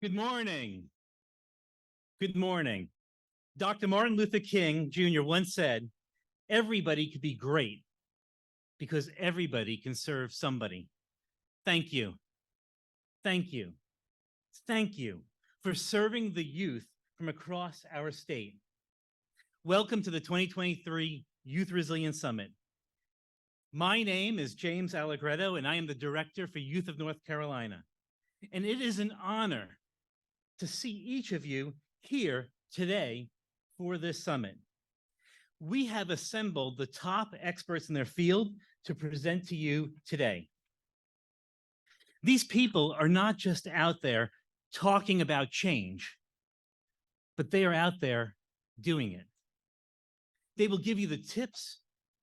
Good morning. Good morning. Dr. Martin Luther King Jr. once said, everybody could be great because everybody can serve somebody. Thank you. Thank you. Thank you for serving the youth from across our state. Welcome to the 2023 Youth Resilience Summit. My name is James Allegretto, and I am the Director for Youth of North Carolina. And it is an honor to see each of you here today for this summit. We have assembled the top experts in their field to present to you today. These people are not just out there talking about change, but they are out there doing it. They will give you the tips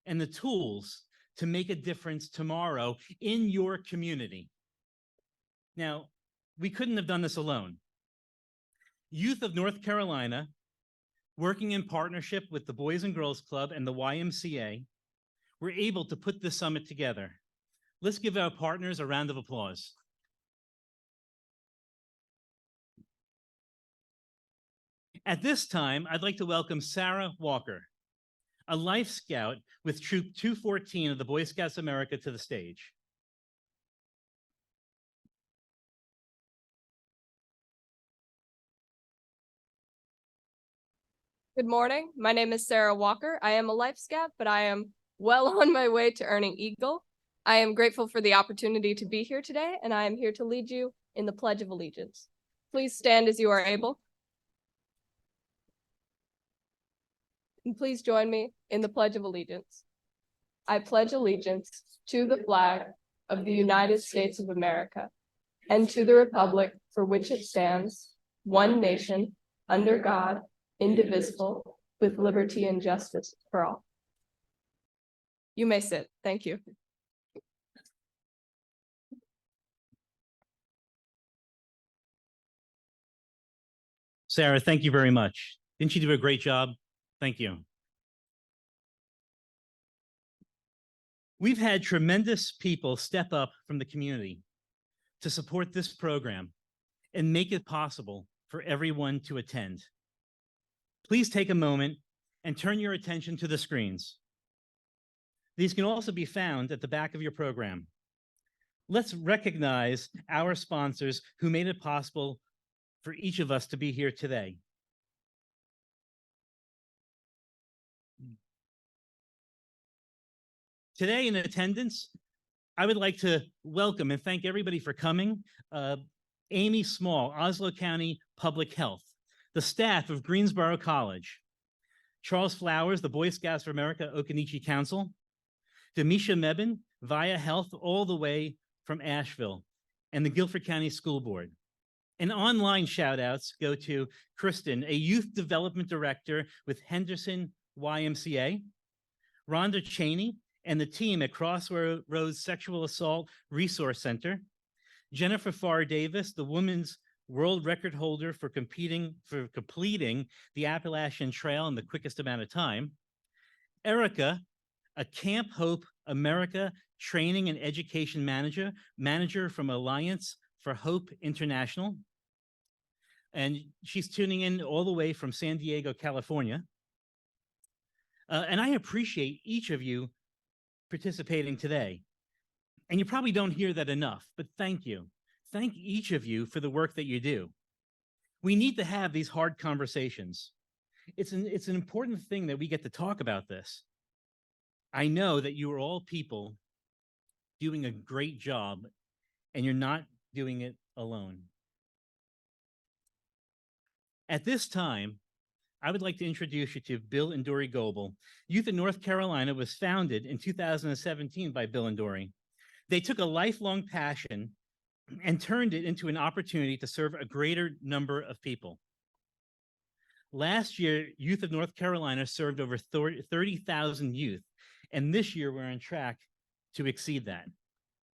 and the tools to make a difference tomorrow in your community. Now, we couldn't have done this alone. Youth of North Carolina, working in partnership with the Boys and Girls Club and the YMCA, were able to put this summit together. Let's give our partners a round of applause. At this time, I'd like to welcome Sarah Walker, a Life Scout with Troop 214 of the Boy Scouts of America, to the stage. Good morning. My name is Sarah Walker. I am a Life Scout, but I am well on my way to earning Eagle. I am grateful for the opportunity to be here today, and I am here to lead you in the Pledge of Allegiance. Please stand as you are able. And please join me in the Pledge of Allegiance. I pledge allegiance to the flag of the United States of America and to the republic for which it stands, one nation, under God, indivisible, with liberty and justice for all. You may sit. Thank you. Sarah, thank you very much. Didn't you do a great job? Thank you. We've had tremendous people step up from the community to support this program and make it possible for everyone to attend. Please take a moment and turn your attention to the screens. These can also be found at the back of your program. Let's recognize our sponsors who made it possible for each of us to be here today. Today in attendance, I would like to welcome and thank everybody for coming. Amy Small, Oslo County Public Health, the staff of Greensboro College, Charles Flowers, the Boy Scouts of America Occoneechee Council, Demisha Mebin, Via Health, all the way from Asheville, and the Guilford County School Board. And online shout outs go to Kristen, a Youth Development Director with Henderson YMCA, Rhonda Cheney, and the team at Crossroads Sexual Assault Resource Center, Jennifer Farr Davis, the Women's World Record holder for completing the Appalachian Trail in the quickest amount of time, Erica, a Camp Hope America training and education manager from Alliance for Hope International, and she's tuning in all the way from San Diego, California. And I appreciate each of you participating today. And you probably don't hear that enough, but thank you. Thank each of you for the work that you do. We need to have these hard conversations. It's an important thing that we get to talk about this. I know that you are all people doing a great job, and you're not doing it alone. At this time, I would like to introduce you to Bill and Dory Goebel. Youth in North Carolina was founded in 2017 by Bill and Dory. They took a lifelong passion and turned it into an opportunity to serve a greater number of people. Last year, Youth of North Carolina served over 30,000 youth, and this year we're on track to exceed that.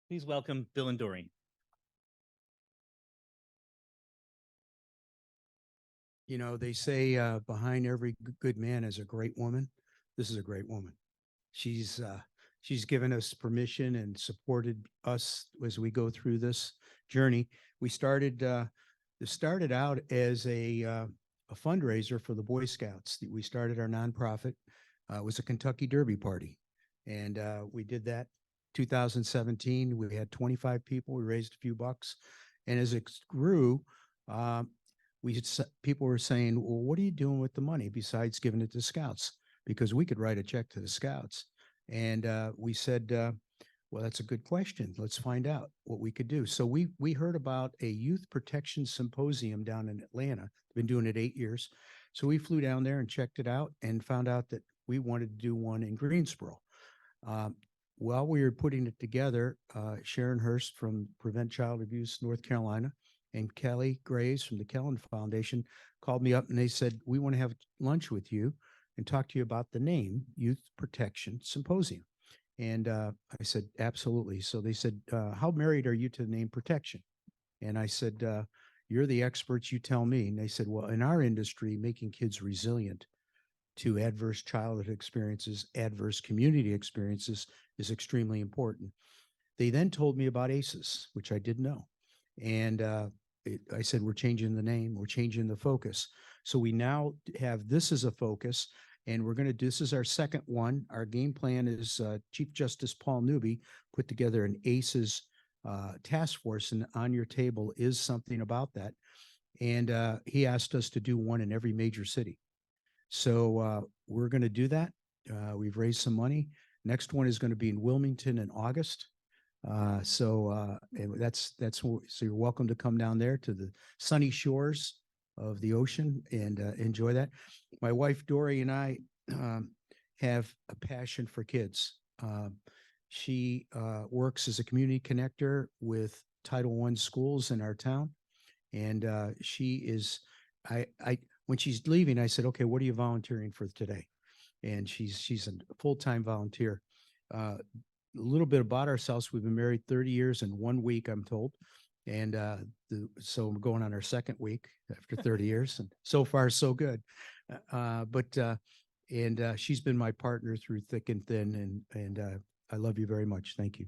Please welcome Bill and Dory. You know, they say behind every good man is a great woman. This is a great woman. She's given us permission and supported us as we go through this journey. We started This started out as a fundraiser for the Boy Scouts. We started our nonprofit. It was a Kentucky Derby party. And we did that 2017. We had 25 people. We raised a few bucks. And as it grew, people were saying, well, what are you doing with the money besides giving it to scouts? Because we could write a check to the scouts. And we said, well, that's a good question. Let's find out what we could do. So we heard about a youth protection symposium down in Atlanta. Been doing it 8 years. So we flew down there and checked it out and found out that we wanted to do one in Greensboro. While we were putting it together, Sharon Hurst from Prevent Child Abuse North Carolina and Kelly Graves from the Kellen Foundation called me up and they said, we want to have lunch with you and talk to you about the name Youth Protection Symposium. And I said, absolutely. So they said, how married are you to the name protection? And I said, you're the experts, you tell me. And they said, well, in our industry, making kids resilient to adverse childhood experiences, adverse community experiences is extremely important. They then told me about ACEs, which I didn't know. And I said, we're changing the name, we're changing the focus. So we now have this as a focus, and we're going to do, this is our second one. Our game plan is Chief Justice Paul Newby put together an ACEs task force, and on your table is something about that. And he asked us to do one in every major city. So we're going to do that. We've raised some money. Next one is going to be in Wilmington in August. So you're welcome to come down there to the sunny shores of the ocean and enjoy that. My wife Dory and I have a passion for kids. She works as a community connector with Title I schools in our town, and she is. When she's leaving, I said, "Okay, what are you volunteering for today?" And she's a full-time volunteer. A little bit about ourselves: we've been married 30 years and 1 week, I'm told, and so we're going on our second week after 30 years, and so far so good. And she's been my partner through thick and thin, and I love you very much. Thank you.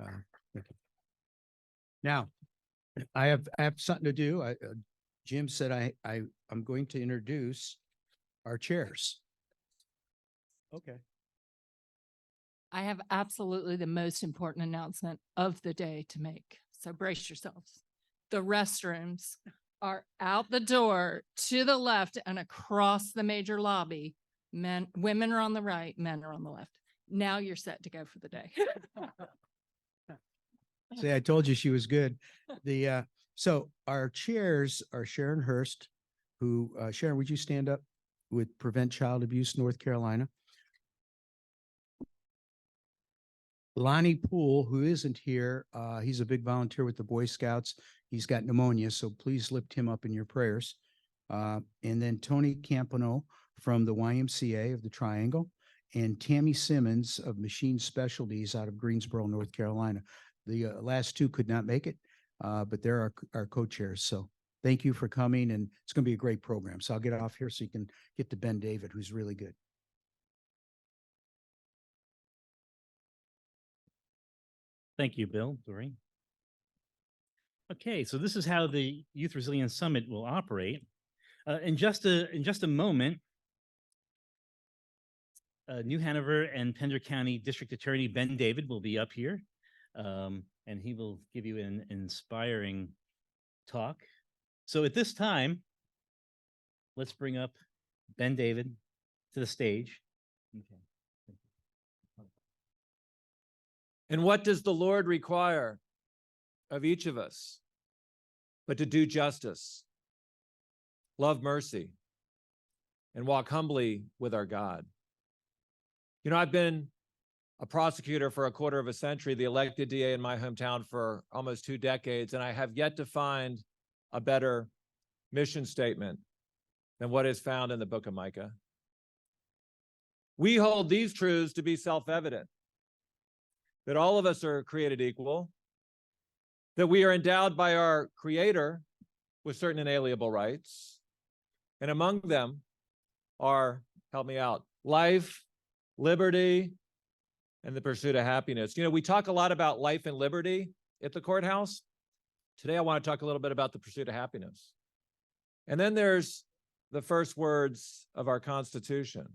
Thank you. Now, I have something to do. Jim said I'm going to introduce our chairs. Okay. I have absolutely the most important announcement of the day to make. So brace yourselves. The restrooms are out the door to the left and across the major lobby. Women are on the right, men are on the left. Now you're set to go for the day. See, I told you she was good. So our chairs are Sharon Hurst, who, Sharon, would you stand up, with Prevent Child Abuse North Carolina? Lonnie Poole, who isn't here, he's a big volunteer with the Boy Scouts. He's got pneumonia, so please lift him up in your prayers. And then Tony Campano from the YMCA of the Triangle, and Tammy Simmons of Machine Specialties out of Greensboro, North Carolina. The last two could not make it, but they're our co-chairs. So thank you for coming, and it's going to be a great program. So I'll get off here so you can get to Ben David, who's really good. Thank you, Bill, Doreen. Okay, so this is how the Youth Resilience Summit will operate. In just a moment, New Hanover and Pender County District Attorney Ben David will be up here, and he will give you an inspiring talk. So at this time, let's bring up Ben David to the stage. Okay. And what does the Lord require of each of us but to do justice, love mercy, and walk humbly with our God? You know, I've been a prosecutor for a quarter of a century, the elected DA in my hometown for almost 2 decades, and I have yet to find a better mission statement than what is found in the book of Micah. We hold these truths to be self-evident, that all of us are created equal, that we are endowed by our Creator with certain inalienable rights, and among them are, help me out, life, liberty, and the pursuit of happiness. You know, we talk a lot about life and liberty at the courthouse, Today, I want to talk a little bit about the pursuit of happiness. And then there's the first words of our Constitution.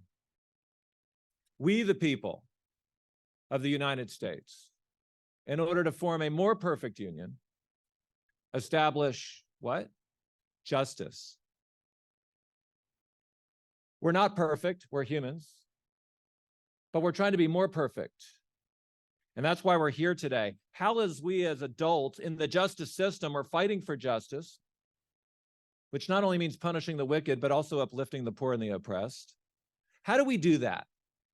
We, the people of the United States, in order to form a more perfect union, establish what? Justice. We're not perfect, we're humans, but we're trying to be more perfect. And that's why we're here today. How as we as adults in the justice system are fighting for justice, which not only means punishing the wicked, but also uplifting the poor and the oppressed. How do we do that?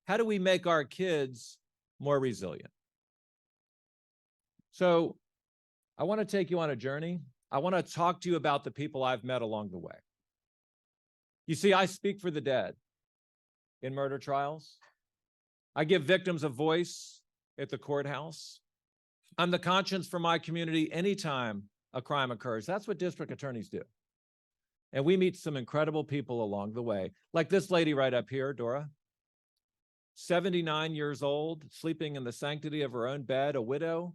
How do we make our kids more resilient? So I want to take you on a journey. I want to talk to you about the people I've met along the way. You see, I speak for the dead in murder trials. I give victims a voice at the courthouse. I'm the conscience for my community anytime a crime occurs. That's what district attorneys do. And we meet some incredible people along the way, like this lady right up here, Dora, 79 years old, sleeping in the sanctity of her own bed, a widow,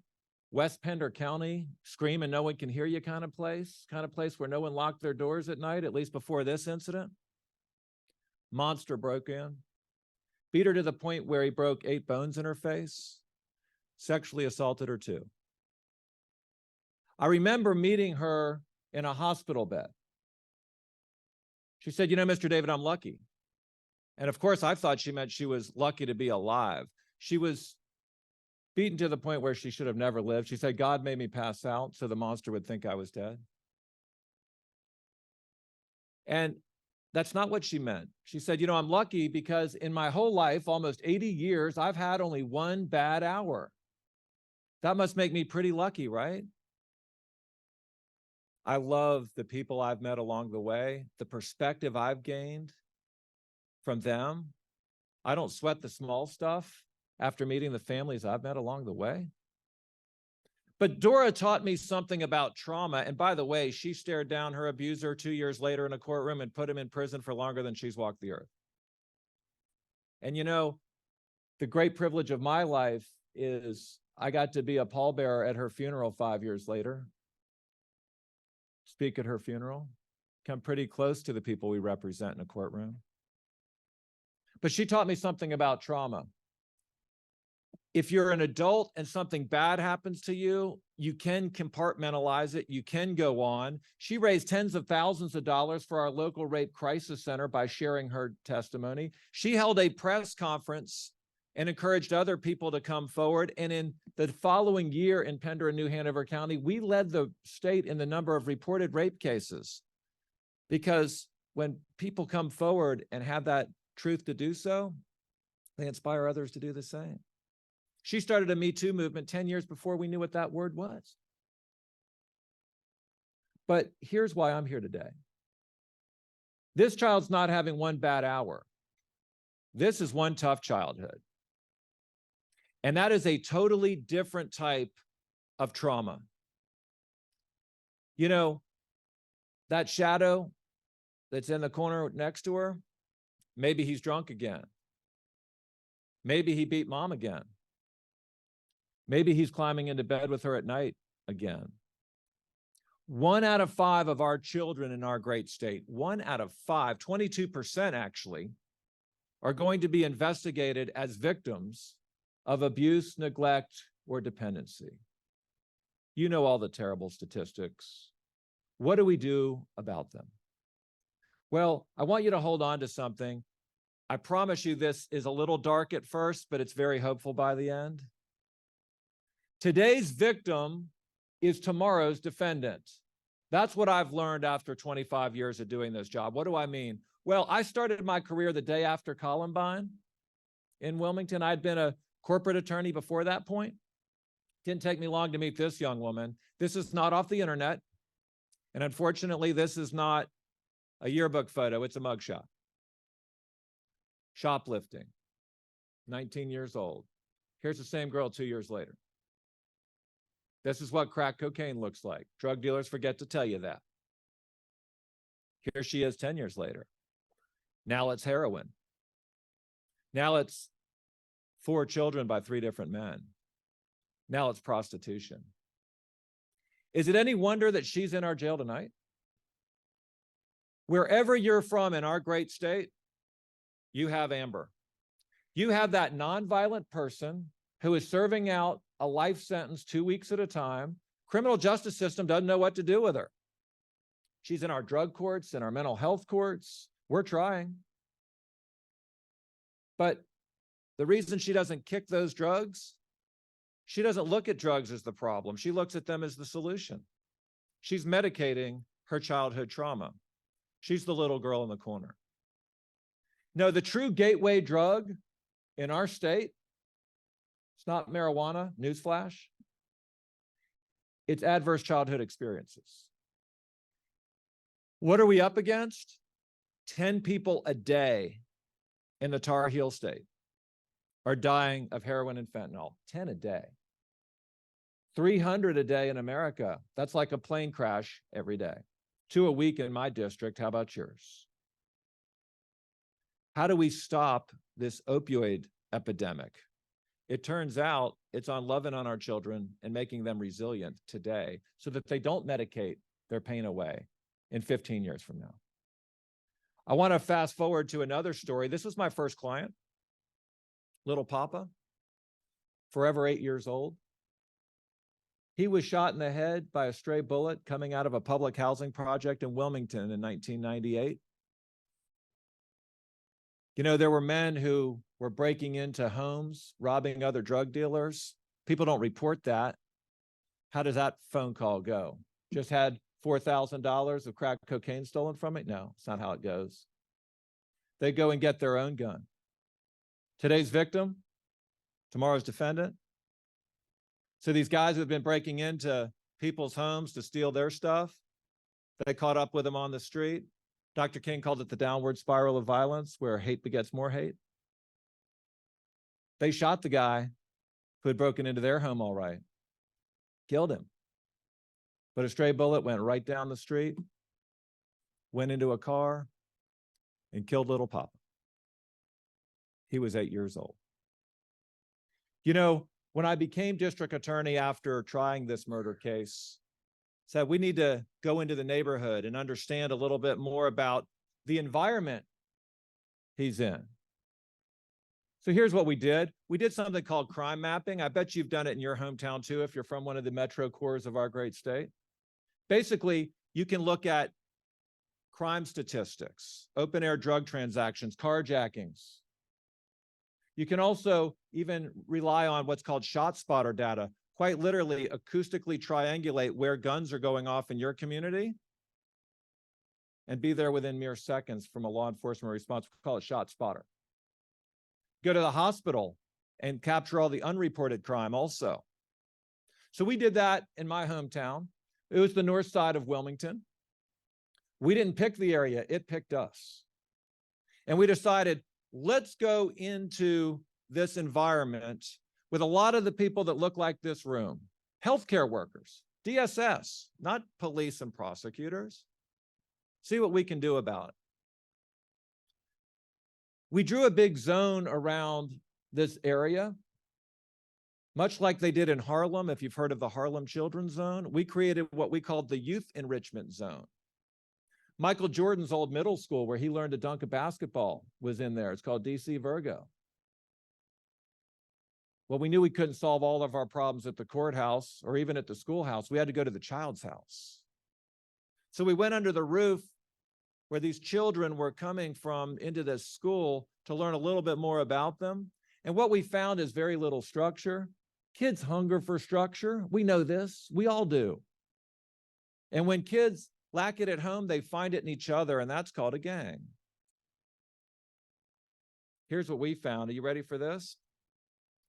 West Pender County, scream and no one can hear you kind of place where no one locked their doors at night, at least before this incident. Monster broke in, beat her to the point where he broke 8 bones in her face, sexually assaulted her too. I remember meeting her in a hospital bed. She said, you know, Mr. David, I'm lucky. And of course, I thought she meant she was lucky to be alive. She was beaten to the point where she should have never lived. She said, God made me pass out so the monster would think I was dead. And that's not what she meant. She said, you know, I'm lucky because in my whole life, almost 80 years, I've had only one bad hour. That must make me pretty lucky, right? I love the people I've met along the way, the perspective I've gained from them. I don't sweat the small stuff after meeting the families I've met along the way. But Dora taught me something about trauma. And by the way, she stared down her abuser 2 years later in a courtroom and put him in prison for longer than she's walked the earth. And you know, the great privilege of my life is I got to be a pallbearer at her funeral 5 years later. Speak at her funeral, come pretty close to the people we represent in a courtroom. But she taught me something about trauma. If you're an adult and something bad happens to you, you can compartmentalize it. You can go on. She raised tens of thousands of dollars for our local rape crisis center by sharing her testimony. She held a press conference and encouraged other people to come forward. And in the following year in Pender and New Hanover County, we led the state in the number of reported rape cases. Because when people come forward and have that truth to do so, they inspire others to do the same. She started a Me Too movement 10 years before we knew what that word was. But here's why I'm here today. This child's not having one bad hour. This is one tough childhood. And that is a totally different type of trauma. You know, that shadow that's in the corner next to her, maybe he's drunk again. Maybe he beat mom again. Maybe he's climbing into bed with her at night again. 1 out of 5 of our children in our great state, 1 out of 5, 22% actually, are going to be investigated as victims of abuse, neglect, or dependency. You know all the terrible statistics. What do we do about them? Well, I want you to hold on to something. I promise you this is a little dark at first, but it's very hopeful by the end. Today's victim is tomorrow's defendant. That's what I've learned after 25 years of doing this job. What do I mean? Well, I started my career the day after Columbine in Wilmington. I'd been a corporate attorney before that point. Didn't take me long to meet this young woman. This is not off the internet. And unfortunately, this is not a yearbook photo. It's a mugshot. Shoplifting, 19 years old. Here's the same girl 2 years later. This is what crack cocaine looks like. Drug dealers forget to tell you that. Here she is 10 years later. Now it's heroin. Now it's 4 children by 3 different men. Now it's prostitution. Is it any wonder that she's in our jail tonight? Wherever you're from in our great state, you have Amber. You have that nonviolent person who is serving out a life sentence 2 weeks at a time. Criminal justice system doesn't know what to do with her. She's in our drug courts, in our mental health courts. We're trying. But the reason she doesn't kick those drugs, she doesn't look at drugs as the problem. She looks at them as the solution. She's medicating her childhood trauma. She's the little girl in the corner. No, the true gateway drug in our state, it's not marijuana, newsflash. It's adverse childhood experiences. What are we up against? 10 people a day in the Tar Heel state are dying of heroin and fentanyl, 10 a day. 300 a day in America. That's like a plane crash every day. 2 a week in my district. How about yours? How do we stop this opioid epidemic? It turns out it's on loving on our children and making them resilient today so that they don't medicate their pain away in 15 years from now. I want to fast forward to another story. This was my first client, little Papa, forever 8 years old. He was shot in the head by a stray bullet coming out of a public housing project in Wilmington in 1998. You know, there were men who were breaking into homes, robbing other drug dealers. People don't report that. How does that phone call go? Just had $4,000 of crack cocaine stolen from it? No, it's not how it goes. They go and get their own gun. Today's victim, tomorrow's defendant. So these guys who have been breaking into people's homes to steal their stuff, they caught up with them on the street. Dr. King called it the downward spiral of violence, where hate begets more hate. They shot the guy who had broken into their home all right, killed him. But a stray bullet went right down the street, went into a car, and killed little Papa. He was 8 years old. You know, when I became district attorney after trying this murder case, said we need to go into the neighborhood and understand a little bit more about the environment he's in. So here's what we did. We did something called crime mapping. I bet you've done it in your hometown too, if you're from one of the metro cores of our great state. Basically, you can look at crime statistics, open air drug transactions, carjackings. You can also even rely on what's called shot spotter data, quite literally acoustically triangulate where guns are going off in your community and be there within mere seconds from a law enforcement response. We call it shot spotter. Go to the hospital and capture all the unreported crime also. So we did that in my hometown. It was the north side of Wilmington. We didn't pick the area, it picked us. And we decided, let's go into this environment with a lot of the people that look like this room, healthcare workers, DSS, not police and prosecutors. See what we can do about it. We drew a big zone around this area, much like they did in Harlem. If you've heard of the Harlem Children's Zone, we created what we called the Youth Enrichment Zone. Michael Jordan's old middle school, where he learned to dunk a basketball, was in there. It's called DC Virgo. Well, we knew we couldn't solve all of our problems at the courthouse or even at the schoolhouse. We had to go to the child's house. So we went under the roof where these children were coming from into this school to learn a little bit more about them. And what we found is very little structure. Kids hunger for structure. We know this. We all do. And when kids lack it at home, they find it in each other, and that's called a gang. Here's what we found. Are you ready for this?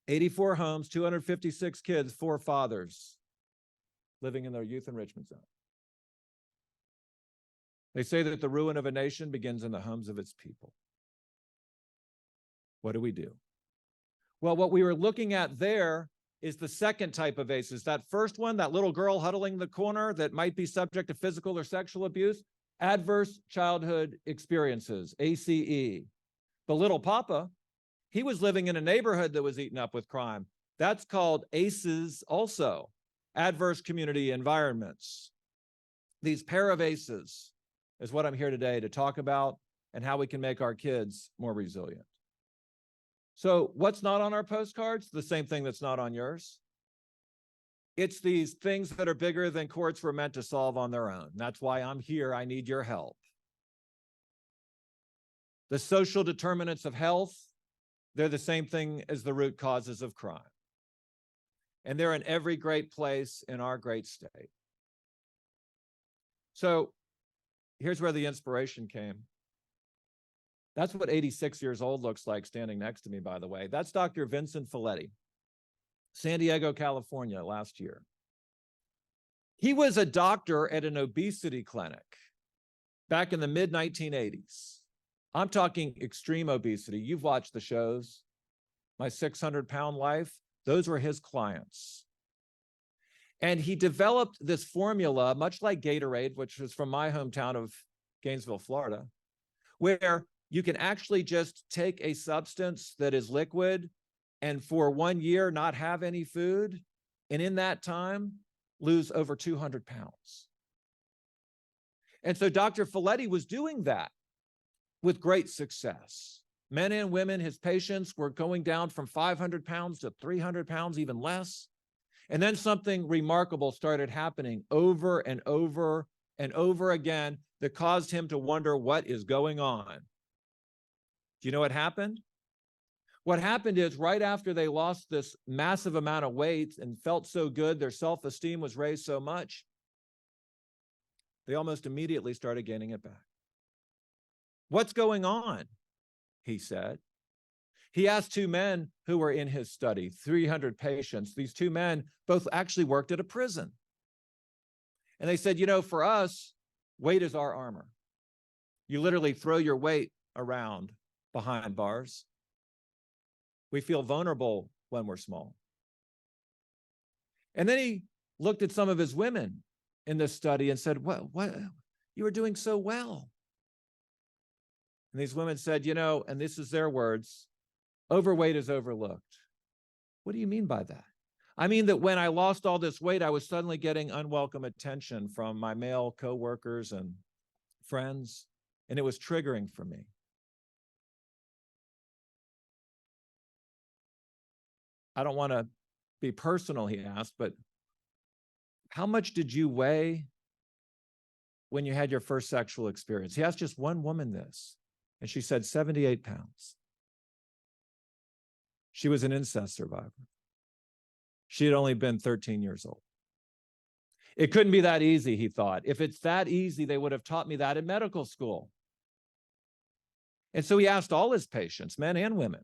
84 homes, 256 kids, 4 fathers living in their youth enrichment zone. They say that the ruin of a nation begins in the homes of its people. What do we do? Well, what we were looking at there is the second type of ACEs. That first one, that little girl huddling in the corner that might be subject to physical or sexual abuse, adverse childhood experiences, ACE. The little Papa, he was living in a neighborhood that was eaten up with crime. That's called ACEs also. adverse community environments. These pair of aces is what I'm here today to talk about and how we can make our kids more resilient. So what's not on our postcards? The same thing that's not on yours. It's these things that are bigger than courts were meant to solve on their own. That's why I'm here. I need your help. The social determinants of health, they're the same thing as the root causes of crime. And they're in every great place in our great state. So here's where the inspiration came. That's what 86 years old looks like standing next to me, by the way. That's Dr. Vincent Folletti, San Diego, California, last year. He was a doctor at an obesity clinic back in the mid-1980s. I'm talking extreme obesity. You've watched the shows. My 600-pound life, those were his clients. And he developed this formula, much like Gatorade, which was from my hometown of Gainesville, Florida, where you can actually just take a substance that is liquid and for 1 year not have any food, and in that time, lose over 200 pounds. And so Dr. Folletti was doing that with great success. Men and women, his patients, were going down from 500 pounds to 300 pounds, even less. And then something remarkable started happening over and over and over again that caused him to wonder what is going on. Do you know what happened? What happened is right after they lost this massive amount of weight and felt so good, their self-esteem was raised so much, they almost immediately started gaining it back. What's going on? He said. He asked two men who were in his study, 300 patients. These two men both actually worked at a prison. And they said, you know, for us, weight is our armor. You literally throw your weight around behind bars. We feel vulnerable when we're small. And then he looked at some of his women in this study and said, what, you were doing so well. And these women said, you know, and this is their words, overweight is overlooked. What do you mean by that? I mean that when I lost all this weight, I was suddenly getting unwelcome attention from my male coworkers and friends, and it was triggering for me. I don't want to be personal, he asked, but how much did you weigh when you had your first sexual experience? He asked just one woman this, and she said 78 pounds. She was an incest survivor. She had only been 13 years old. It couldn't be that easy, he thought. If it's that easy, they would have taught me that in medical school. And so he asked all his patients, men and women,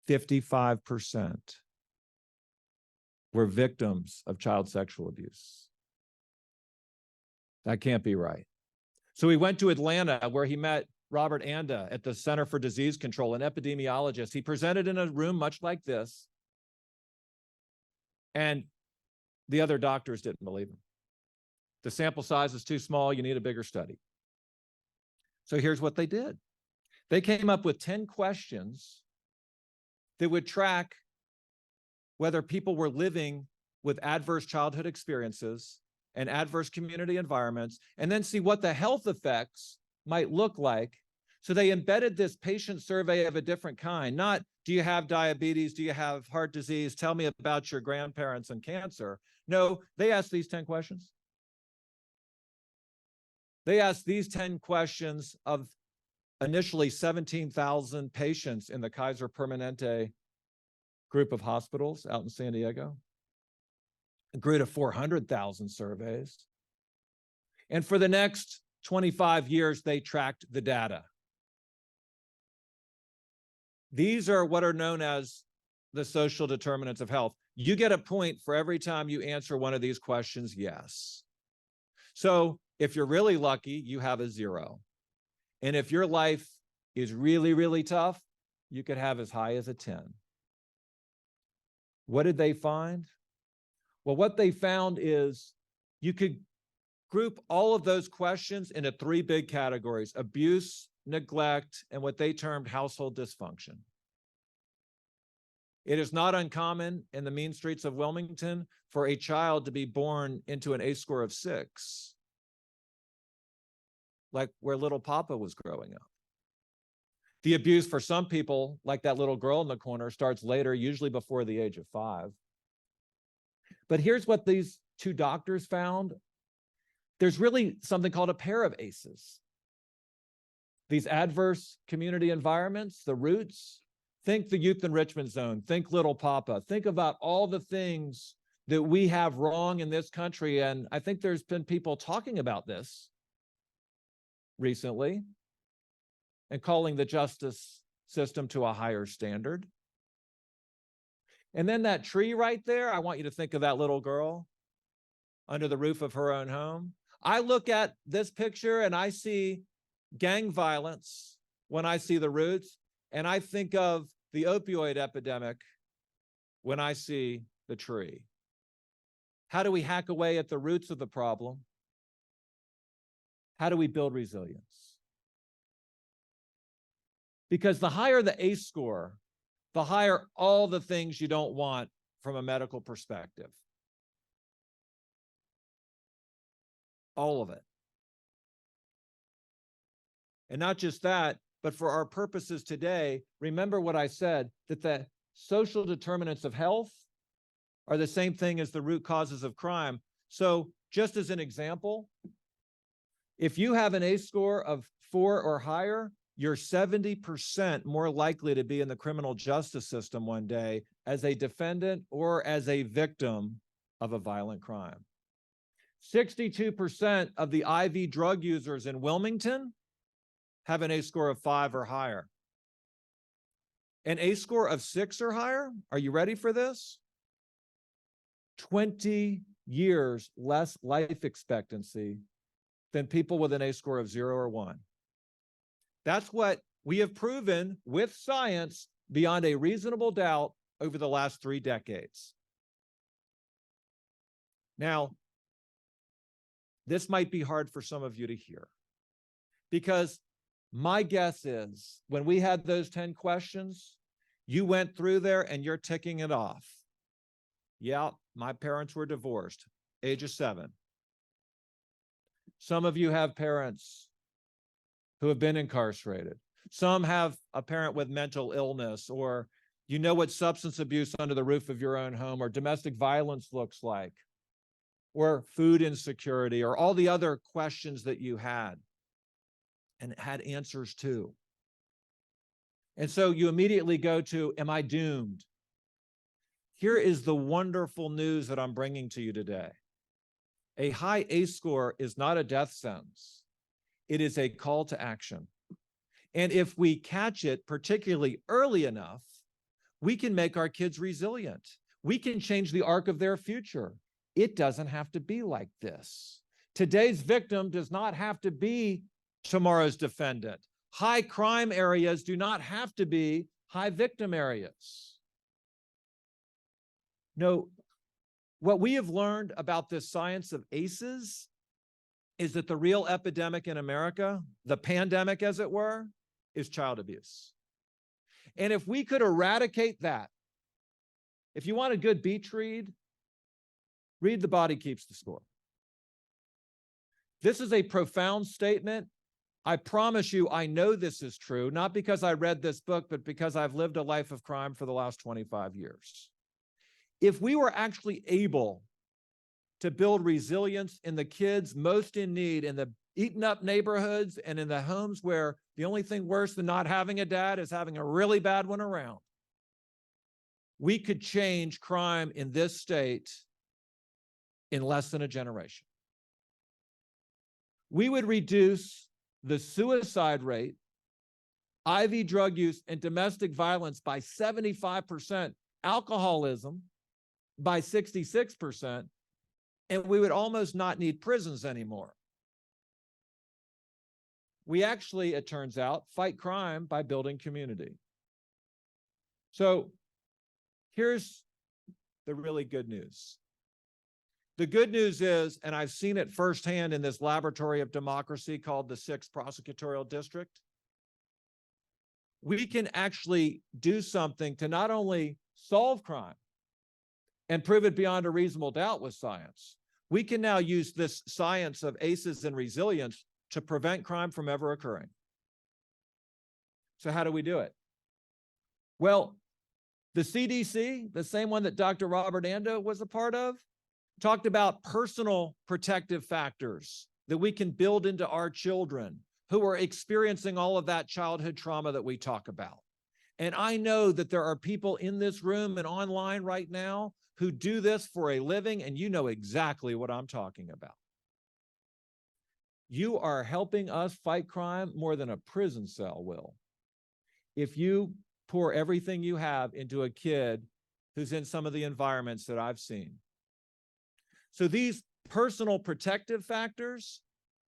55% were victims of child sexual abuse. That can't be right. So he went to Atlanta, where he met Robert Anda at the Center for Disease Control, an epidemiologist. He presented in a room much like this, and the other doctors didn't believe him. The sample size is too small. You need a bigger study. So here's what they did. They came up with 10 questions that would track whether people were living with adverse childhood experiences and adverse community environments, and then see what the health effects might look like. So they embedded this patient survey of a different kind, not do you have diabetes, do you have heart disease, tell me about your grandparents and cancer. No, they asked these 10 questions. They asked these 10 questions of initially 17,000 patients in the Kaiser Permanente group of hospitals out in San Diego. It grew to 400,000 surveys. And for the next 25 years, they tracked the data. These are what are known as the social determinants of health. You get a point for every time you answer one of these questions, yes. So if you're really lucky, you have a 0. And if your life is really, really tough, you could have as high as a 10. What did they find? Well, what they found is you could group all of those questions into 3 big categories: abuse, neglect, and what they termed household dysfunction. It is not uncommon in the mean streets of Wilmington for a child to be born into an ACE score of 6, like where little Papa was growing up. The abuse for some people, like that little girl in the corner, starts later, usually before the age of 5. But here's what these 2 doctors found. There's really something called a pair of ACEs. These adverse community environments, the roots, think the youth enrichment zone, think little Papa, think about all the things that we have wrong in this country. And I think there's been people talking about this recently and calling the justice system to a higher standard. And then that tree right there, I want you to think of that little girl under the roof of her own home. I look at this picture and I see gang violence when I see the roots, and I think of the opioid epidemic when I see the tree. How do we hack away at the roots of the problem? How do we build resilience? Because the higher the ACE score, the higher all the things you don't want from a medical perspective. All of it. And not just that, but for our purposes today, remember what I said, that the social determinants of health are the same thing as the root causes of crime. So just as an example, if you have an ACE score of 4 or higher, you're 70% more likely to be in the criminal justice system one day as a defendant or as a victim of a violent crime. 62% of the IV drug users in Wilmington have an ACE score of 5 or higher. An ACE score of 6 or higher, are you ready for this? 20 years less life expectancy than people with an ACE score of 0 or 1. That's what we have proven with science beyond a reasonable doubt over the last 3 decades. Now, this might be hard for some of you to hear, because my guess is when we had those 10 questions, you went through there and you're ticking it off. Yeah, my parents were divorced, age of 7. Some of you have parents who have been incarcerated. Some have a parent with mental illness, or you know what substance abuse under the roof of your own home or domestic violence looks like, or food insecurity, or all the other questions that you had and had answers to. And so you immediately go to, am I doomed? Here is the wonderful news that I'm bringing to you today. A high ACE score is not a death sentence. It is a call to action. And if we catch it particularly early enough, we can make our kids resilient. We can change the arc of their future. It doesn't have to be like this. Today's victim does not have to be tomorrow's defendant. High crime areas do not have to be high victim areas. No, what we have learned about this science of ACEs is that the real epidemic in America, the pandemic as it were, is child abuse. And if we could eradicate that, if you want a good beach read The Body Keeps the Score. This is a profound statement. I promise you, I know this is true, not because I read this book, but because I've lived a life of crime for the last 25 years. If we were actually able to build resilience in the kids most in need, in the eaten up neighborhoods and in the homes where the only thing worse than not having a dad is having a really bad one around, we could change crime in this state in less than a generation. We would reduce the suicide rate, IV drug use, and domestic violence by 75%, alcoholism by 66%, and we would almost not need prisons anymore. We actually, it turns out, fight crime by building community. So here's the really good news. The good news is, and I've seen it firsthand in this laboratory of democracy called the 6th Prosecutorial District, we can actually do something to not only solve crime and prove it beyond a reasonable doubt with science. We can now use this science of ACEs and resilience to prevent crime from ever occurring. So how do we do it? Well, the CDC, the same one that Dr. Robert Ando was a part of, talked about personal protective factors that we can build into our children who are experiencing all of that childhood trauma that we talk about. And I know that there are people in this room and online right now who do this for a living, and you know exactly what I'm talking about. You are helping us fight crime more than a prison cell will. If you pour everything you have into a kid who's in some of the environments that I've seen. So these personal protective factors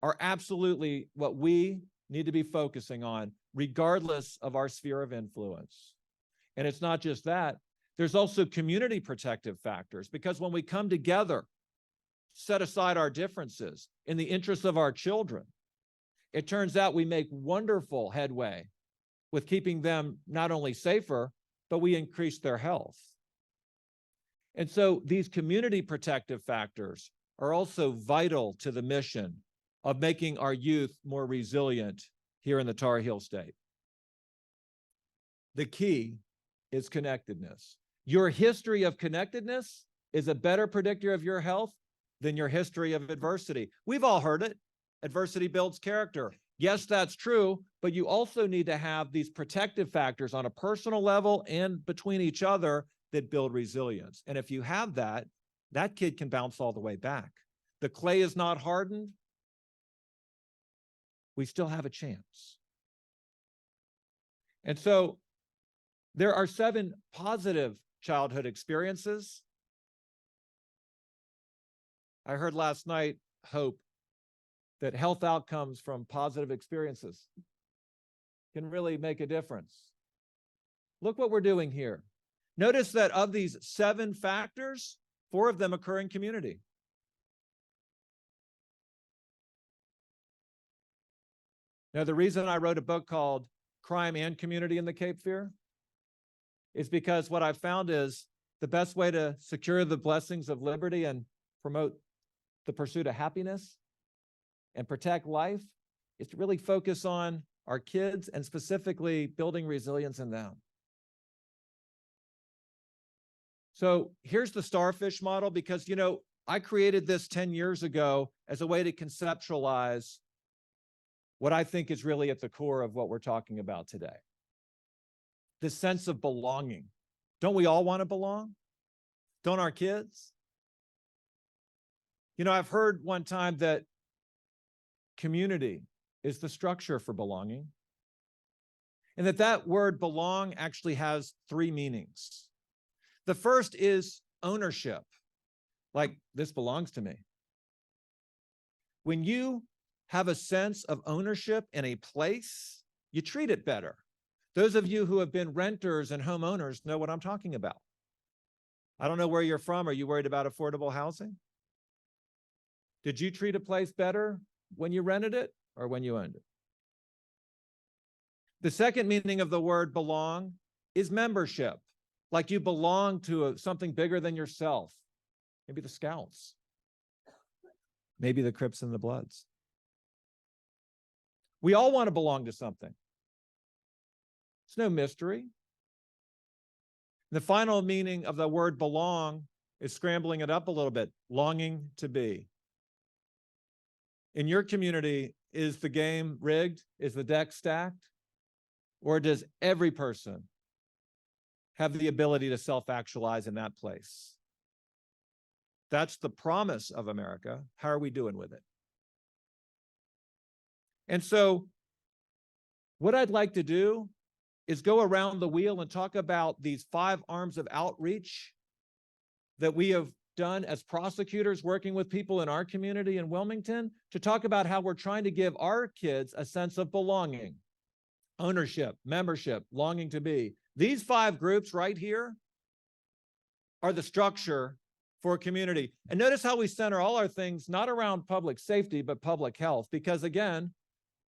are absolutely what we need to be focusing on, regardless of our sphere of influence. And it's not just that. There's also community protective factors, because when we come together, set aside our differences in the interests of our children, it turns out we make wonderful headway with keeping them not only safer, but we increase their health. And so these community protective factors are also vital to the mission of making our youth more resilient here in the Tar Heel State. The key is connectedness. Your history of connectedness is a better predictor of your health than your history of adversity. We've all heard it. Adversity builds character. Yes, that's true, but you also need to have these protective factors on a personal level and between each other that build resilience. And if you have that, that kid can bounce all the way back. The clay is not hardened. We still have a chance. And so there are 7 positive childhood experiences. I heard last night, Hope, that health outcomes from positive experiences can really make a difference. Look what we're doing here. Notice that of these 7 factors, 4 of them occur in community. Now, the reason I wrote a book called Crime and Community in the Cape Fear is because what I've found is the best way to secure the blessings of liberty and promote the pursuit of happiness and protect life is to really focus on our kids and specifically building resilience in them. So here's the starfish model, because, you know, I created this 10 years ago as a way to conceptualize what I think is really at the core of what we're talking about today. This sense of belonging. Don't we all want to belong? Don't our kids? You know, I've heard one time that community is the structure for belonging, and that word belong actually has 3 meanings. The first is ownership, like this belongs to me. When you have a sense of ownership in a place, you treat it better. Those of you who have been renters and homeowners know what I'm talking about. I don't know where you're from. Are you worried about affordable housing? Did you treat a place better when you rented it or when you owned it? The second meaning of the word belong is membership, like you belong to something bigger than yourself. Maybe the Scouts, maybe the Crips and the Bloods. We all want to belong to something. It's no mystery. The final meaning of the word belong is scrambling it up a little bit, longing to be. In your community, is the game rigged? Is the deck stacked? Or does every person have the ability to self-actualize in that place? That's the promise of America. How are we doing with it? And so what I'd like to do is go around the wheel and talk about these 5 arms of outreach that we have done as prosecutors working with people in our community in Wilmington, to talk about how we're trying to give our kids a sense of belonging, ownership, membership, longing to be. These 5 groups right here are the structure for a community. And notice how we center all our things not around public safety, but public health, because again,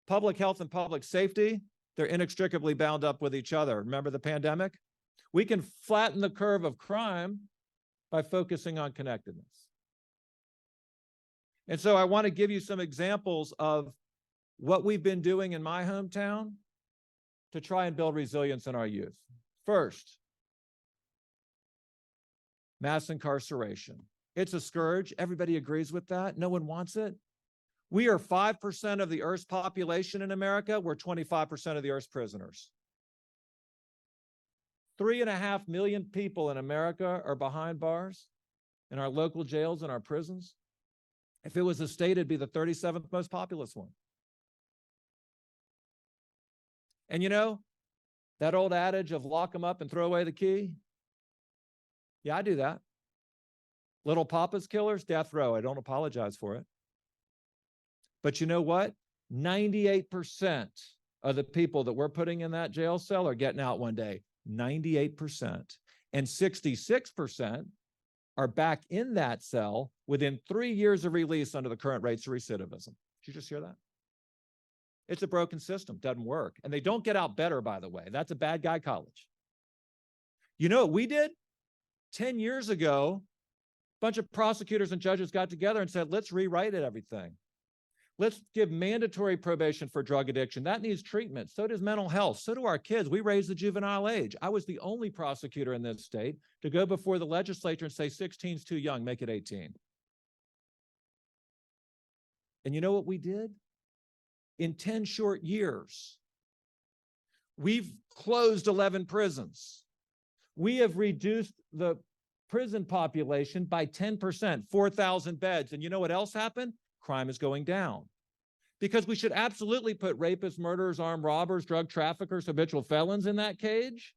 public health and public safety, they're inextricably bound up with each other. Remember the pandemic? We can flatten the curve of crime by focusing on connectedness. And so I want to give you some examples of what we've been doing in my hometown to try and build resilience in our youth. First, mass incarceration. It's a scourge. Everybody agrees with that. No one wants it. We are 5% of the Earth's population in America. We're 25% of the Earth's prisoners. 3.5 million people in America are behind bars in our local jails and our prisons. If it was a state, it'd be the 37th most populous one. And you know, that old adage of lock them up and throw away the key? Yeah, I do that. Little Papa's killers, death row. I don't apologize for it. But you know what? 98% of the people that we're putting in that jail cell are getting out one day. 98%. And 66% are back in that cell within 3 years of release under the current rates of recidivism. Did you just hear that? It's a broken system, doesn't work. And they don't get out better, by the way. That's a bad guy college. You know what we did? 10 years ago, a bunch of prosecutors and judges got together and said, let's rewrite everything. Let's give mandatory probation for drug addiction. That needs treatment. So does mental health. So do our kids. We raised the juvenile age. I was the only prosecutor in this state to go before the legislature and say 16 is too young, make it 18. And you know what we did? In 10 short years, we've closed 11 prisons. We have reduced the prison population by 10%, 4,000 beds. And you know what else happened? Crime is going down. Because we should absolutely put rapists, murderers, armed robbers, drug traffickers, habitual felons in that cage,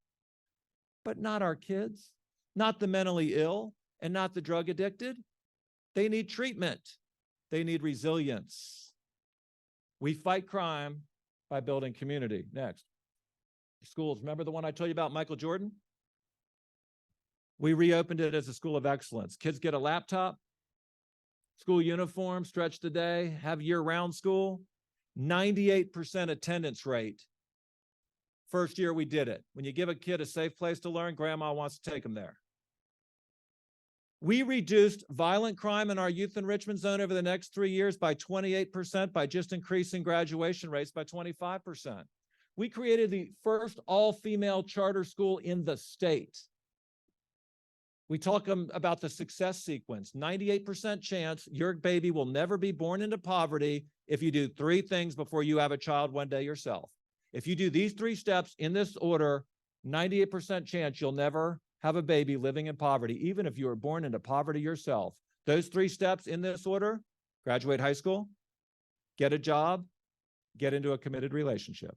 but not our kids, not the mentally ill, and not the drug addicted. They need treatment. They need resilience. We fight crime by building community. Next. Schools. Remember the one I told you about, Michael Jordan? We reopened it as a school of excellence. Kids get a laptop, school uniform, stretch the day, have year-round school. 98% attendance rate. First year we did it. When you give a kid a safe place to learn, grandma wants to take them there. We reduced violent crime in our youth enrichment zone over the next 3 years by 28% by just increasing graduation rates by 25%. We created the first all-female charter school in the state. We talk about the success sequence. 98% chance your baby will never be born into poverty if you do 3 things before you have a child one day yourself. If you do these 3 steps in this order, 98% chance you'll never have a baby living in poverty, even if you were born into poverty yourself. Those 3 steps in this order: graduate high school, get a job, get into a committed relationship.